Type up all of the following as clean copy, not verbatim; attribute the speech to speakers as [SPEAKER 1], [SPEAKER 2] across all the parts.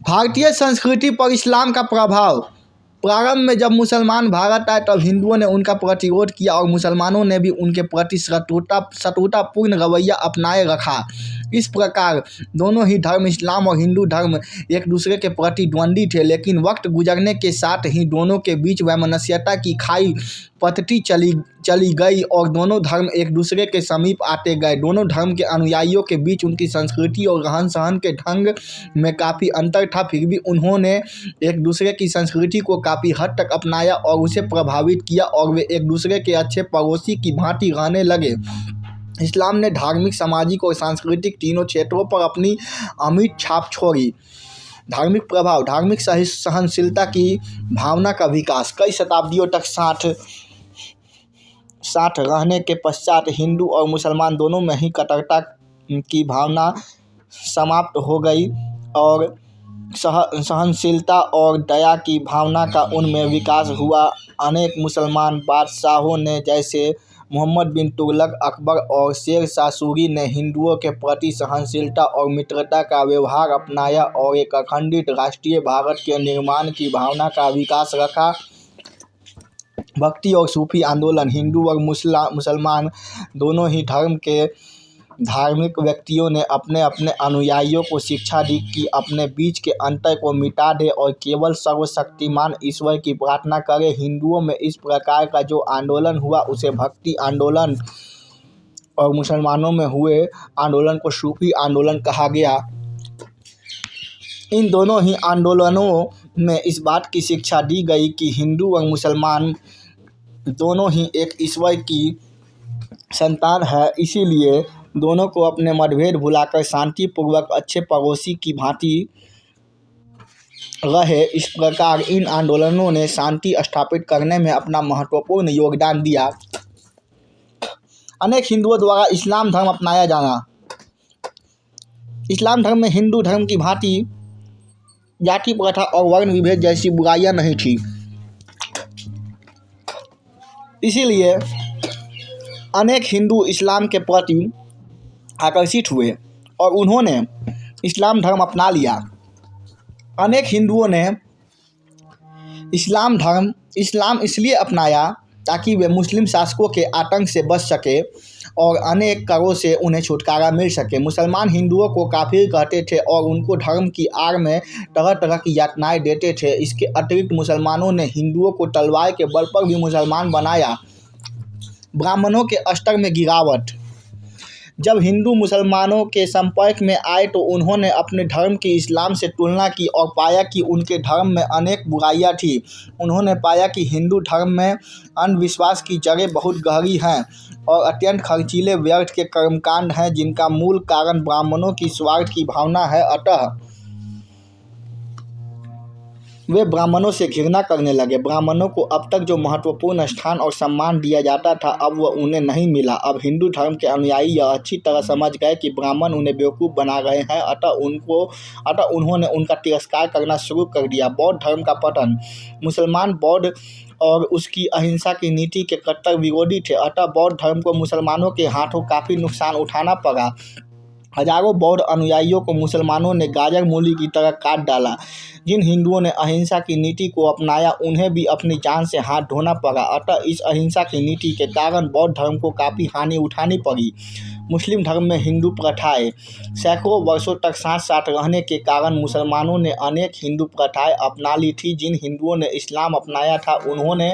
[SPEAKER 1] भारतीय संस्कृति पर इस्लाम का प्रभाव। प्रारंभ में जब मुसलमान भारत आए तब हिंदुओं ने उनका प्रतिरोध किया और मुसलमानों ने भी उनके प्रति शत्रुतापूर्ण रवैया अपनाए रखा। इस प्रकार दोनों ही धर्म, इस्लाम और हिंदू धर्म, एक दूसरे के प्रतिद्वंदी थे। लेकिन वक्त गुजरने के साथ ही दोनों के बीच वैमनस्यता की खाई पथती चली गई और दोनों धर्म एक दूसरे के समीप आते गए। दोनों धर्म के अनुयायियों के बीच उनकी संस्कृति और रहन सहन के ढंग में काफ़ी अंतर था, फिर भी उन्होंने एक दूसरे की संस्कृति को काफ़ी हद तक अपनाया और उसे प्रभावित किया और वे एक दूसरे के अच्छे पड़ोसी की भांति रहने लगे। इस्लाम ने धार्मिक, सामाजिक और सांस्कृतिक तीनों क्षेत्रों पर अपनी अमिट छाप छोड़ी। धार्मिक प्रभाव। धार्मिक सहनशीलता की भावना का विकास। कई शताब्दियों तक साथ रहने के पश्चात हिंदू और मुसलमान दोनों में ही कट्टरता की भावना समाप्त हो गई और सहनशीलता और दया की भावना का उनमें विकास हुआ। अनेक मुसलमान बादशाहों ने, जैसे मोहम्मद बिन तुगलक, अकबर और शेर शाह सूरी ने, हिंदुओं के प्रति सहनशीलता और मित्रता का व्यवहार अपनाया और एक अखंडित राष्ट्रीय भारत के निर्माण की भावना का विकास रखा। भक्ति और सूफी आंदोलन। हिंदू और मुसलमान दोनों ही धर्म के धार्मिक व्यक्तियों ने अपने अपने अनुयायियों को शिक्षा दी कि अपने बीच के अंतर को मिटा दे और केवल सर्वशक्तिमान ईश्वर की प्रार्थना करें। हिंदुओं में इस प्रकार का जो आंदोलन हुआ उसे भक्ति आंदोलन और मुसलमानों में हुए आंदोलन को सूफी आंदोलन कहा गया। इन दोनों ही आंदोलनों में इस बात की शिक्षा दी गई कि हिंदू और मुसलमान दोनों ही एक ईश्वर की संतान है, इसीलिए दोनों को अपने मतभेद भुलाकर शांतिपूर्वक अच्छे पड़ोसी की भांति रहे। इस प्रकार इन आंदोलनों ने शांति स्थापित करने में अपना महत्वपूर्ण योगदान दिया। अनेक हिंदुओं द्वारा इस्लाम धर्म अपनाया जाना। इस्लाम धर्म में हिंदू धर्म की भांति जाति प्रथा और वर्ण विभेद जैसी बुराइयां नहीं थी, इसीलिए अनेक हिंदू इस्लाम के प्रति आकर्षित हुए और उन्होंने इस्लाम धर्म अपना लिया। अनेक हिंदुओं ने इस्लाम इसलिए अपनाया ताकि वे मुस्लिम शासकों के आतंक से बच सके और अनेक करों से उन्हें छुटकारा मिल सके। मुसलमान हिंदुओं को काफिर कहते थे और उनको धर्म की आड़ में तरह तरह की यातनाएं देते थे। इसके अतिरिक्त मुसलमानों ने हिंदुओं को तलवार के बल पर भी मुसलमान बनाया। ब्राह्मणों के स्तर में गिरावट। जब हिंदू मुसलमानों के संपर्क में आए तो उन्होंने अपने धर्म की इस्लाम से तुलना की और पाया कि उनके धर्म में अनेक बुराइयां थी। उन्होंने पाया कि हिंदू धर्म में अंधविश्वास की जड़ें बहुत गहरी हैं और अत्यंत खर्चीले व्यर्थ के कर्मकांड हैं, जिनका मूल कारण ब्राह्मणों की स्वार्थ की भावना है। अतः वे ब्राह्मणों से घृणा करने लगे। ब्राह्मणों को अब तक जो महत्वपूर्ण स्थान और सम्मान दिया जाता था, अब वह उन्हें नहीं मिला। अब हिंदू धर्म के अनुयायी यह अच्छी तरह समझ गए कि ब्राह्मण उन्हें बेवकूफ़ बना रहे हैं, अतः उन्होंने उनका तिरस्कार करना शुरू कर दिया। बौद्ध धर्म का पतन। मुसलमान बौद्ध और उसकी अहिंसा की नीति के कट्टर विरोधी थे, अतः बौद्ध धर्म को मुसलमानों के हाथों काफ़ी नुकसान उठाना पड़ा। हजारों बौद्ध अनुयायियों को मुसलमानों ने गाजर मूली की तरह काट डाला। जिन हिंदुओं ने अहिंसा की नीति को अपनाया उन्हें भी अपनी जान से हाथ धोना पड़ा। अतः इस अहिंसा की नीति के कारण बौद्ध धर्म को काफ़ी हानि उठानी पड़ी। मुस्लिम धर्म में हिंदू प्रथाएं। सैकड़ों वर्षों तक साथ साथ रहने के कारण मुसलमानों ने अनेक हिंदू प्रथाएं अपना ली थी। जिन हिंदुओं ने इस्लाम अपनाया था उन्होंने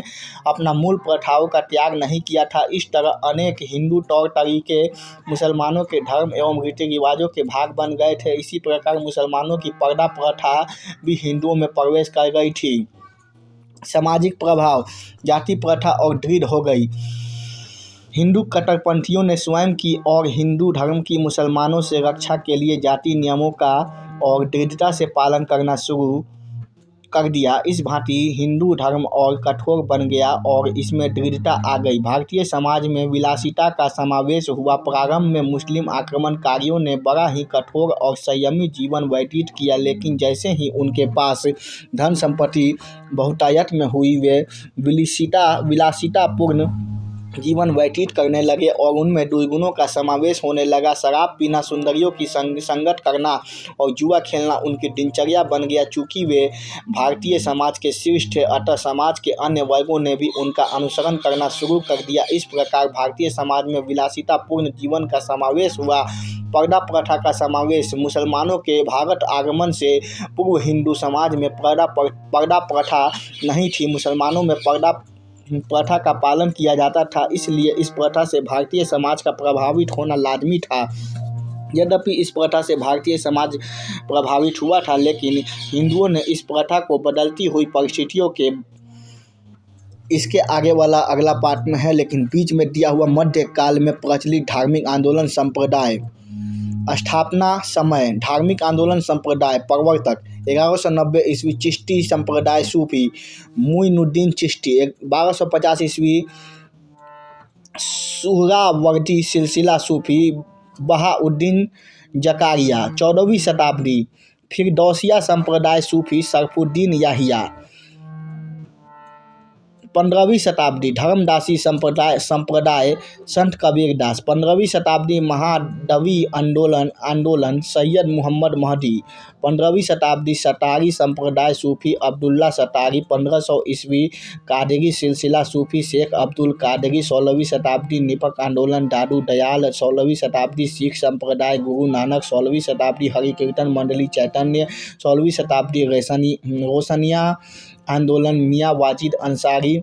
[SPEAKER 1] अपना मूल प्रथाओं का त्याग नहीं किया था। इस तरह अनेक हिंदू तौर तरीके मुसलमानों के धर्म एवं रीति रिवाजों के भाग बन गए थे। इसी प्रकार मुसलमानों की पर्दा प्रथा भी हिंदुओं में प्रवेश कर गई थी। सामाजिक प्रभाव। जाति प्रथा और दृढ़ हो गई। हिंदू कट्टरपंथियों ने स्वयं की और हिंदू धर्म की मुसलमानों से रक्षा के लिए जाति नियमों का और दृढ़ता से पालन करना शुरू कर दिया। इस भांति हिंदू धर्म और कठोर बन गया और इसमें दृढ़ता आ गई। भारतीय समाज में विलासिता का समावेश हुआ। प्रारंभ में मुस्लिम आक्रमणकारियों ने बड़ा ही कठोर और संयमी जीवन व्यतीत किया, लेकिन जैसे ही उनके पास धन संपत्ति बहुतायत में हुई, वे विलासितापूर्ण जीवन व्यतीत करने लगे और उनमें दुर्गुणों का समावेश होने लगा। शराब पीना, सुंदरियों की संगत करना और जुआ खेलना उनकी दिनचर्या बन गया। चूँकि वे भारतीय समाज के शीर्ष थे, अतः समाज के अन्य वर्गों ने भी उनका अनुसरण करना शुरू कर दिया। इस प्रकार भारतीय समाज में विलासितापूर्ण जीवन का समावेश हुआ। पर्दा प्रथा का समावेश। मुसलमानों के भारत आगमन से पूर्व हिंदू समाज में पर्दा प्रथा नहीं थी। मुसलमानों में पर्दा प्रथा का पालन किया जाता था, इसलिए इस प्रथा से भारतीय समाज का प्रभावित होना लाजमी था। यद्यपि इस प्रथा से भारतीय समाज प्रभावित हुआ था, लेकिन हिंदुओं ने इस प्रथा को बदलती हुई परिस्थितियों के इसके आगे वाला अगला पार्ट में है, लेकिन बीच में दिया हुआ मध्य काल में प्रचलित धार्मिक आंदोलन संप्रदाय। स्थापना समय। धार्मिक आंदोलन संप्रदाय प्रवर्तक 1190 ईस्वी चिश्ती संप्रदाय सूफी मुइनुद्दीन चिश्ती। 1250 ईस्वी सुहरावर्दी सिलसिला सूफी बहाउद्दीन जकारिया। 14वीं शताब्दी फिरदौसिया संप्रदाय सूफी शरफुद्दीन याहिया। 15वीं शताब्दी धर्मदासी संप्रदाय संत कबीरदास। 15वीं शताब्दी महादवी आंदोलन सैयद मुहम्मद महदी। 15वीं शताब्दी सतारी संप्रदाय सूफी अब्दुल्ला सतारी। 1500 ईस्वी कादरी सिलसिला सूफी शेख अब्दुल कादरी। 16वीं शताब्दी निपक आंदोलन दादू दयाल। 16वीं शताब्दी सिख संप्रदाय गुरु नानक। 16वीं शताब्दी हरिकीर्तन मंडली चैतन्य। 16वीं शताब्दी रोशनिया आंदोलन मियाँ वाजिद अंसारी।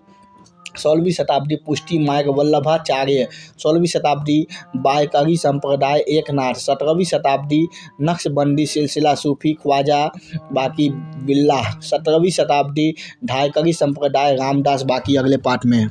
[SPEAKER 1] 16वीं शताब्दी पुष्टि मार्ग वल्लभाचार्य। 16वीं शताब्दी बायकरी संप्रदाय एकनाथ। 17वीं शताब्दी नक्शबंदी सिलसिला सूफी ख्वाजा बाकी बिल्लाह। 17वीं शताब्दी ढाईकरी संप्रदाय रामदास। बाकी अगले पार्ट में।